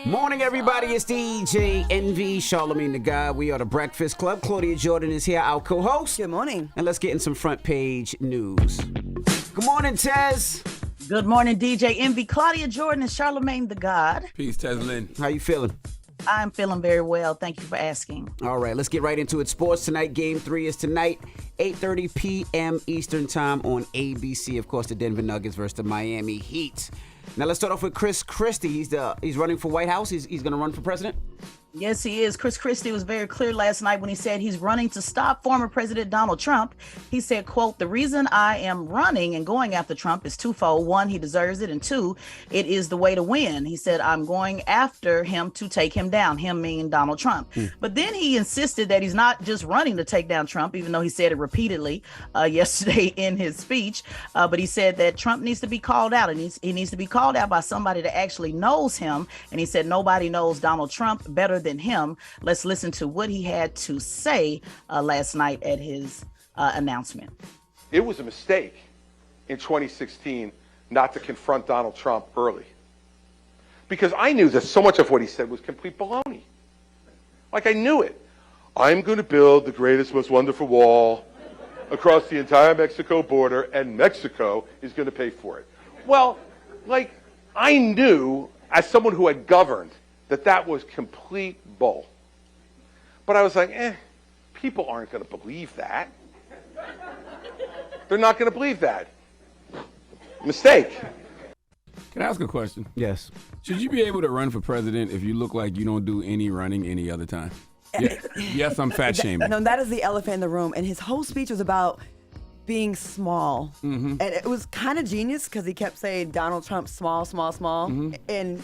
Morning, everybody. It's DJ Envy, Charlamagne the Guy. We are the Breakfast Club. Claudia Jordan is here, our co-host. Good morning. And let's get in some front page news. Good morning, Tez. Good morning, DJ Envy. Claudia Jordan and Charlamagne the God. Peace, Tez Lynn. How you feeling? I'm feeling very well. Thank you for asking. All right, let's get right into it. Sports tonight. Game 3 is tonight, 8:30 p.m. Eastern time on ABC. Of course, the Denver Nuggets versus the Miami Heat. Now let's start off with Christie. He's running for White House. He's going to run for president. Yes, he is. Christie was very clear last night when he said he's running to stop former President Donald Trump. He said, quote, "The reason I am running and going after Trump is twofold. One, he deserves it. And two, it is the way to win." He said, "I'm going after him to take him down," him meaning Donald Trump. But then he insisted that he's not just running to take down Trump, even though he said it repeatedly yesterday in his speech. But he said that Trump needs to be called out, and he needs to be called out by somebody that actually knows him. And he said nobody knows Donald Trump better than him. Let's listen to what he had to say last night at his announcement. It was a mistake in 2016 not to confront Donald Trump early, because I knew that so much of what he said was complete baloney. Like, I knew it. I'm going to build the greatest, most wonderful wall across the entire Mexico border, and Mexico is going to pay for it. Well, like, I knew as someone who had governed that was complete bull. But I was like, people aren't going to believe that. They're not going to believe that. Mistake. Can I ask a question? Yes. Should you be able to run for president if you look like you don't do any running any other time? Yeah. Yes, I'm fat shaming. No, that is the elephant in the room. And his whole speech was about being small. Mm-hmm. And it was kind of genius because he kept saying Donald Trump small, small, small. Mm-hmm. And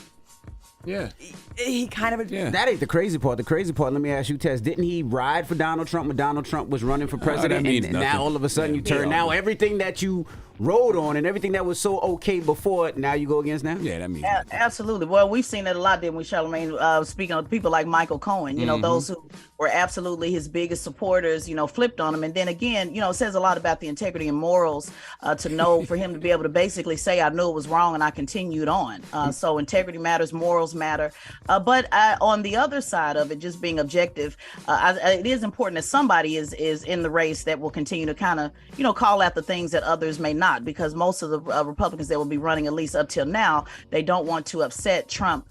yeah, he kind of... Yeah. That ain't the crazy part. The crazy part, let me ask you, Tess, didn't he ride for Donald Trump when Donald Trump was running for president? And now all of a sudden you turn, now everything that you rode on and everything that was so okay before, now you go against now? Yeah, that means absolutely. Well, we've seen that a lot, didn't we, Charlamagne? Speaking of people like Michael Cohen, you know, those who were absolutely his biggest supporters, you know, flipped on him. And then again, you know, it says a lot about the integrity and morals to know for him to be able to basically say, I knew it was wrong and I continued on. So integrity matters, morals matter. But on the other side of it, just being objective, it is important that somebody is in the race that will continue to kind of, you know, call out the things that others may not, because most of the Republicans that will be running, at least up till now, they don't want to upset Trump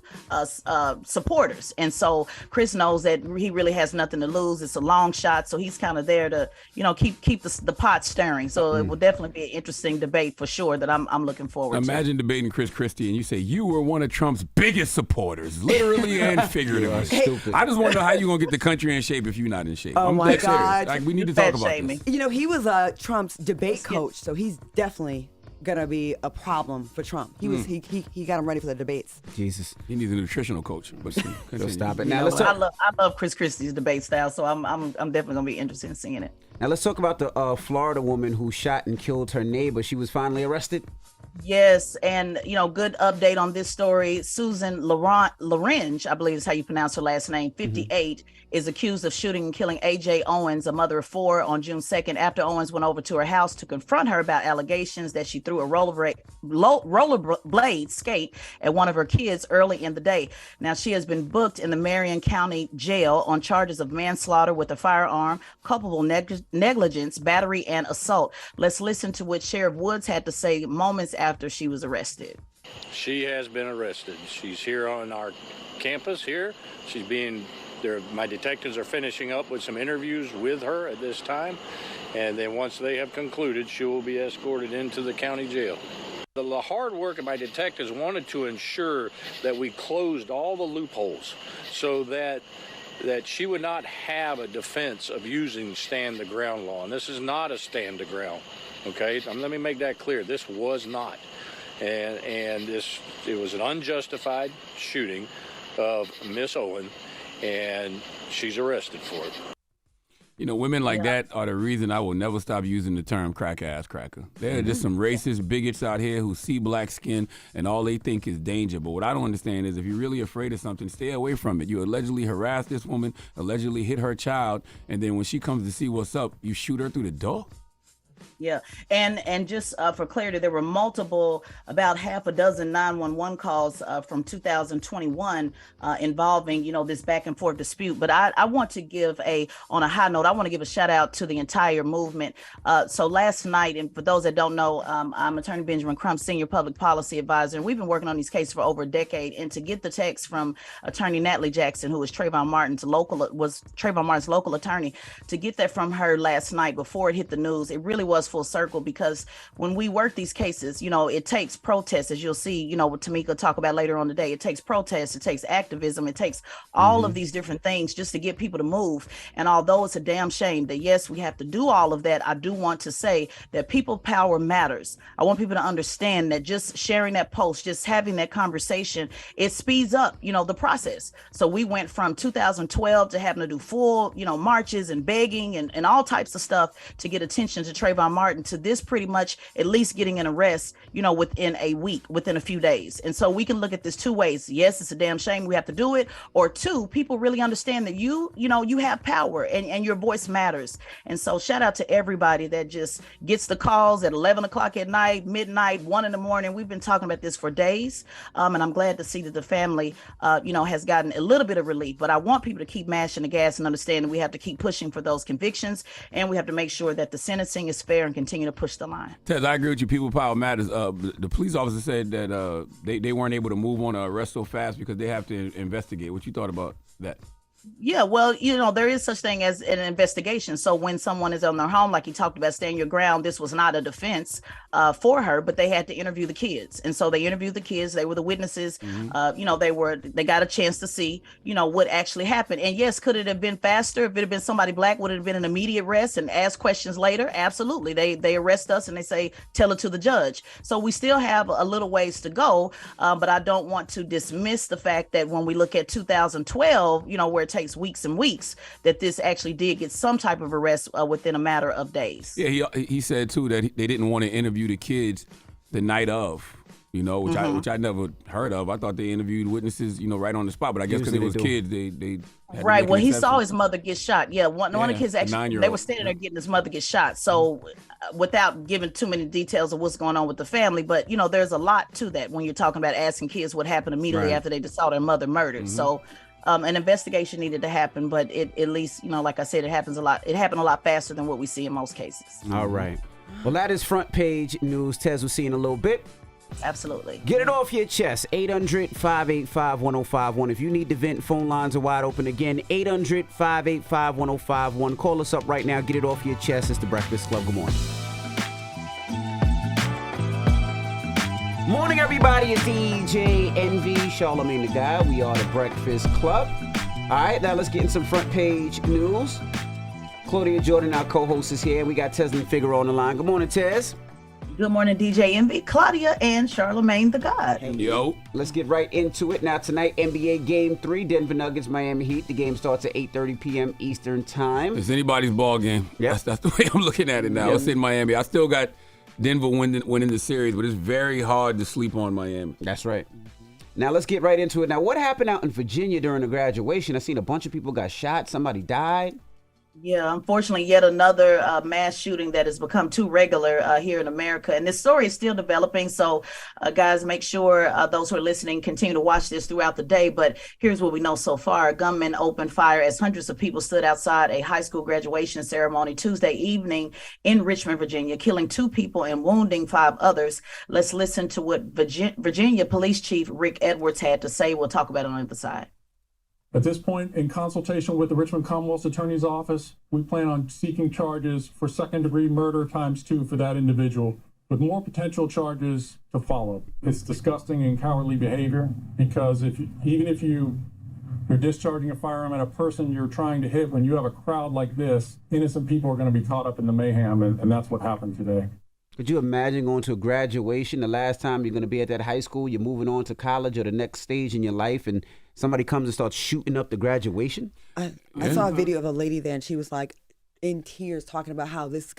supporters. And so Chris knows that he really has nothing to lose. It's a long shot. So he's kind of there to, you know, keep the pot stirring. So it will definitely be an interesting debate for sure that I'm looking forward to. Imagine debating Christie and you say you were one of Trump's biggest supporters, literally and figuratively. Stupid. I just wonder how you're going to get the country in shape if you're not in shape. Oh, I'm my dead serious. God. Like, we need to talk about this. You know, he was Trump's debate coach, so he's definitely gonna be a problem for Trump. He got him ready for the debates. Jesus, he needs a nutritional coach. But stop it now. You know, I love Chris Christie's debate style, so I'm definitely gonna be interested in seeing it. Now let's talk about the Florida woman who shot and killed her neighbor. She was finally arrested. Yes, and you know, good update on this story. Susan Larange, I believe is how you pronounce her last name, 58, is accused of shooting and killing A.J. Owens, a mother of 4, on June 2nd after Owens went over to her house to confront her about allegations that she threw a rollerblade skate at one of her kids early in the day. Now, she has been booked in the Marion County Jail on charges of manslaughter with a firearm, culpable negligence, battery, and assault. Let's listen to what Sheriff Woods had to say moments after she was arrested. She has been arrested. She's here on our campus here. She's being there. My detectives are finishing up with some interviews with her at this time. And then once they have concluded, she will be escorted into the county jail. The hard work of my detectives wanted to ensure that we closed all the loopholes so that she would not have a defense of using stand the ground law. And this is not a stand the ground. Okay, let me make that clear. This was not, and it was an unjustified shooting of Miss Owen, and she's arrested for it. You know, women like that are the reason I will never stop using the term cracker-ass cracker. There are just some racist bigots out here who see black skin and all they think is danger. But what I don't understand is if you're really afraid of something, stay away from it. You allegedly harassed this woman, allegedly hit her child, and then when she comes to see what's up, you shoot her through the door? Yeah, and just for clarity, there were multiple, about half a dozen 911 calls from 2021 involving, this back and forth dispute. But I want to give on a high note, I want to give a shout out to the entire movement. So last night, and for those that don't know, I'm Attorney Benjamin Crump, Senior Public Policy Advisor, and we've been working on these cases for over a decade. And to get the text from Attorney Natalie Jackson, who was Trayvon Martin's local attorney, to get that from her last night before it hit the news, it really was full circle, because when we work these cases, it takes protests, as you'll see, what Tamika talk about later on today. It takes protests, it takes activism, it takes all of these different things just to get people to move. And although it's a damn shame that, yes, we have to do all of that, I do want to say that people power matters. I want people to understand that just sharing that post, just having that conversation, it speeds up, the process. So we went from 2012 to having to do full, marches and begging and all types of stuff to get attention to Trayvon Martin, to this pretty much at least getting an arrest, within a week, within a few days. And so we can look at this two ways. Yes, it's a damn shame we have to do it. Or two, people really understand that you have power and your voice matters. And so shout out to everybody that just gets the calls at 11 o'clock at night, midnight, 1 in the morning. We've been talking about this for days. And I'm glad to see that the family, has gotten a little bit of relief. But I want people to keep mashing the gas and understand that we have to keep pushing for those convictions. And we have to make sure that the sentencing is fair and continue to push the line. Tez, I agree with you. People power matters. The police officer said that they weren't able to move on an arrest so fast because they have to investigate. What you thought about that? Yeah, well, there is such thing as an investigation. So when someone is on their home, like you talked about, stand your ground, this was not a defense for her, but they had to interview the kids. And so they interviewed the kids. They were the witnesses. They got a chance to see, what actually happened. And yes, could it have been faster? If it had been somebody black, would it have been an immediate arrest and ask questions later? Absolutely. They arrest us and they say, tell it to the judge. So we still have a little ways to go. But I don't want to dismiss the fact that when we look at 2012, where it takes weeks and weeks, that this actually did get some type of arrest within a matter of days. Yeah, he said too that they didn't want to interview the kids the night of, which I never heard of. I thought they interviewed witnesses, right on the spot, but I guess because it was kids, they right. Well, he saw his mother get shot. Yeah, one of the kids actually, they were standing there getting his mother get shot. So without giving too many details of what's going on with the family, but there's a lot to that when you're talking about asking kids what happened immediately after they just saw their mother murdered. So an investigation needed to happen, but it at least, like I said, it happens a lot. It happened a lot faster than what we see in most cases. All right. Well, that is front page news. Tez, we'll see you in a little bit. Absolutely. Get it off your chest. 800-585-1051. If you need to vent, phone lines are wide open. Again, 800-585-1051. Call us up right now. Get it off your chest. It's the Breakfast Club. Good morning. Morning, everybody. It's DJ Envy, Charlamagne the Guy. We are the Breakfast Club. All right, now let's get in some front page news. Claudia Jordan, our co-host, is here. We got Tez and Figaro on the line. Good morning, Tez. Good morning, DJ Envy, Claudia, and Charlamagne the God. Yo. Let's get right into it. Now, tonight, NBA Game 3, Denver Nuggets, Miami Heat. The game starts at 8:30 p.m. Eastern Time. It's anybody's ball game. Yep. That's the way I'm looking at it now. Yep. It's in Miami. I still got Denver winning the series, but it's very hard to sleep on Miami. That's right. Now, let's get right into it. Now, what happened out in Virginia during the graduation? I seen a bunch of people got shot. Somebody died. Yeah, unfortunately, yet another mass shooting that has become too regular here in America. And this story is still developing. So, guys, make sure those who are listening continue to watch this throughout the day. But here's what we know so far. Gunmen opened fire as hundreds of people stood outside a high school graduation ceremony Tuesday evening in Richmond, Virginia, killing 2 people and wounding 5 others. Let's listen to what Virginia Police Chief Rick Edwards had to say. We'll talk about it on the other side. At this point, in consultation with the Richmond Commonwealth's Attorney's Office, we plan on seeking charges for second-degree murder ×2 for that individual, with more potential charges to follow. It's disgusting and cowardly behavior because even if you're discharging a firearm at a person you're trying to hit, when you have a crowd like this, innocent people are going to be caught up in the mayhem, and that's what happened today. Could you imagine going to a graduation, the last time you're going to be at that high school, you're moving on to college or the next stage in your life, and somebody comes and starts shooting up the graduation? I saw a video of a lady there, and she was like in tears talking about how this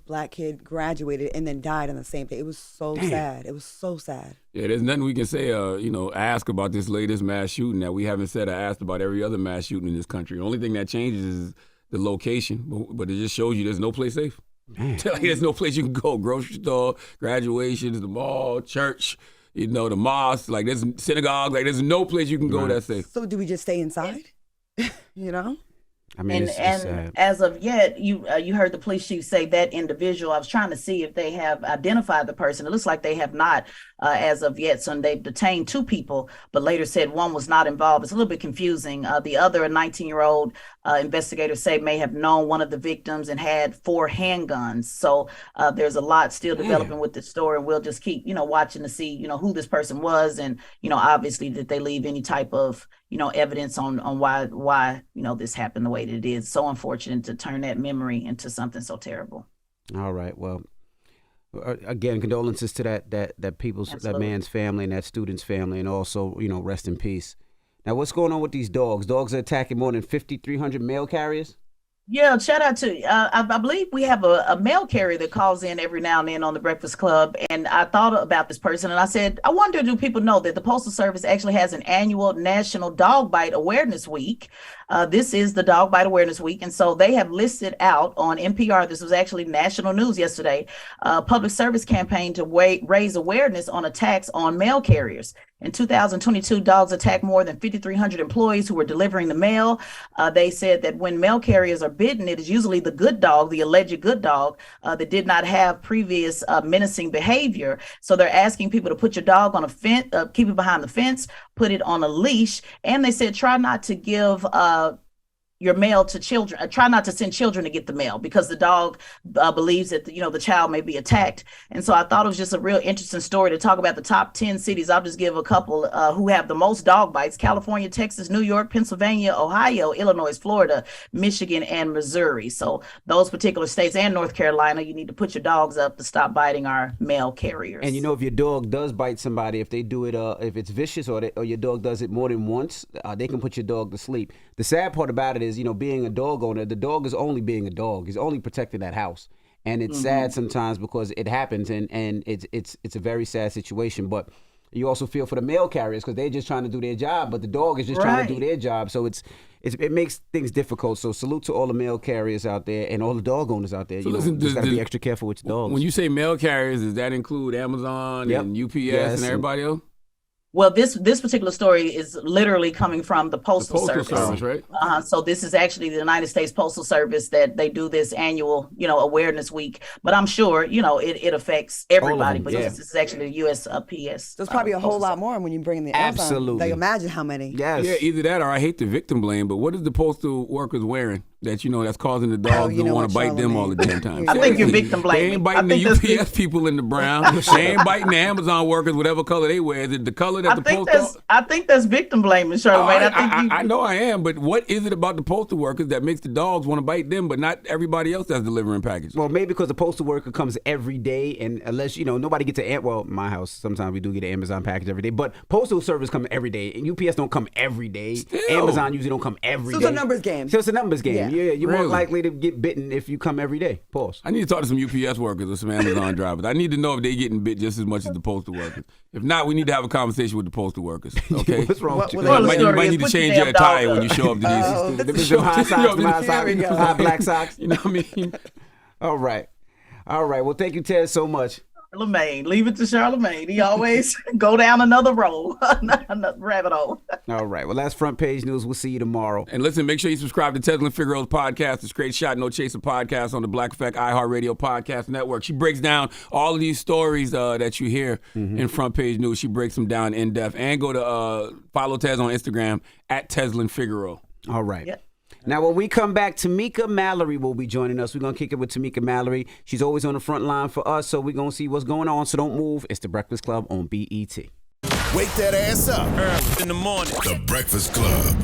black kid graduated and then died on the same day. It was so sad. It was so sad. Yeah, there's nothing we can say, ask about this latest mass shooting that we haven't said or asked about every other mass shooting in this country. The only thing that changes is the location, but it just shows you there's no place safe. Like, there's no place you can go. Grocery store, graduations, the mall, church, the mosque. Like, there's synagogue. Like, there's no place you can go that's safe. So do we just stay inside? I mean, and it's sad. as of yet, you heard the police chief say that individual. I was trying to see if they have identified the person. It looks like they have not as of yet. So they've detained 2 people, but later said one was not involved. It's a little bit confusing. The other, a 19-year-old investigators say, may have known one of the victims and had 4 handguns. So there's a lot still developing with this story. We'll just keep, watching to see, who this person was, and obviously did they leave any type of evidence on why this happened the way that it is. So unfortunate to turn that memory into something so terrible. All right. Well, again, condolences to that man's family and that student's family, and also, rest in peace. Now, what's going on with these dogs? Dogs are attacking more than 5,300 mail carriers? Yeah, shout out to I believe we have a mail carrier that calls in every now and then on the Breakfast Club, and I thought about this person and I said, I wonder, do people know that the Postal Service actually has an annual National Dog Bite Awareness Week? This is the Dog Bite Awareness Week, and so they have listed out on NPR, this was actually national news yesterday, public service campaign to raise awareness on attacks on mail carriers. In 2022, dogs attacked more than 5,300 employees who were delivering the mail. They said that when mail carriers are bitten, it is usually the good dog, the alleged good dog, that did not have previous menacing behavior. So they're asking people to put your dog on a fence, keep it behind the fence, put it on a leash. And they said, try not to give your mail to children. Try not to send children to get the mail, because the dog believes that the child may be attacked. And so I thought it was just a real interesting story to talk about the top 10 cities. I'll just give a couple who have the most dog bites: California, Texas, New York, Pennsylvania, Ohio, Illinois, Florida, Michigan, and Missouri. So those particular states, and North Carolina, you need to put your dogs up to stop biting our mail carriers. And if your dog does bite somebody, if they do it, if it's vicious, or your dog does it more than once, they can put your dog to sleep. The sad part about it is, being a dog owner, the dog is only being a dog. He's only protecting that house. And it's sad sometimes because it happens, and it's a very sad situation. But you also feel for the mail carriers, because they're just trying to do their job, but the dog is just trying to do their job. So it makes things difficult. So salute to all the mail carriers out there and all the dog owners out there. You just got to be extra careful with your dogs. When you say mail carriers, does that include Amazon and UPS and everybody else? Well, this particular story is literally coming from the Postal Service, right? So this is actually the United States Postal Service that they do this annual, awareness week. But I'm sure, it affects everybody. But this is actually the USPS. There's probably a whole lot more when you bring in the Amazon. Absolutely. Like, imagine how many. Yes. Yeah, either that or I hate to victim blame, but what is the postal workers wearing that that's causing the dogs to want to bite them all the damn time? I think you're victim blaming. They ain't biting the UPS people in the brown. They ain't biting the Amazon workers, whatever color they wear. Is it the color that the postal? I think that's victim blaming, Charlamagne. I know I am, but what is it about the postal workers that makes the dogs want to bite them, but not everybody else that's delivering packages? Well, maybe because the postal worker comes every day, and unless nobody gets my house, sometimes we do get an Amazon package every day, but postal service come every day, and UPS don't come every day. Still. Amazon usually don't come every day. So it's a numbers game. So it's a numbers game. Yeah, you're more Really? likely to get bitten if you come every day. Pause. I need to talk to some UPS workers or some Amazon drivers. I need to know if they're getting bit just as much as the postal workers. If not, we need to have a conversation with the postal workers. Okay. What's wrong with you? You might need to change your attire when you show up to these. Them high socks, high black socks. You know what I mean? All right. Well, thank you, Ted, so much. Charlamagne, leave it to Charlamagne. He always go down another road, another rabbit hole. All right. Well, that's Front Page News. We'll see you tomorrow. And listen, make sure you subscribe to Teslin Figaro's podcast, the Straight Shot No Chaser podcast on the Black Effect iHeartRadio podcast network. She breaks down all of these stories that you hear in Front Page News. She breaks them down in depth. And go to follow Tez on Instagram at Teslin Figaro. All right. Yep. Now, when we come back, Tamika Mallory will be joining us. We're going to kick it with Tamika Mallory. She's always on the front line for us, so we're going to see what's going on. So don't move. It's The Breakfast Club on BET. Wake that ass up early in the morning. The Breakfast Club.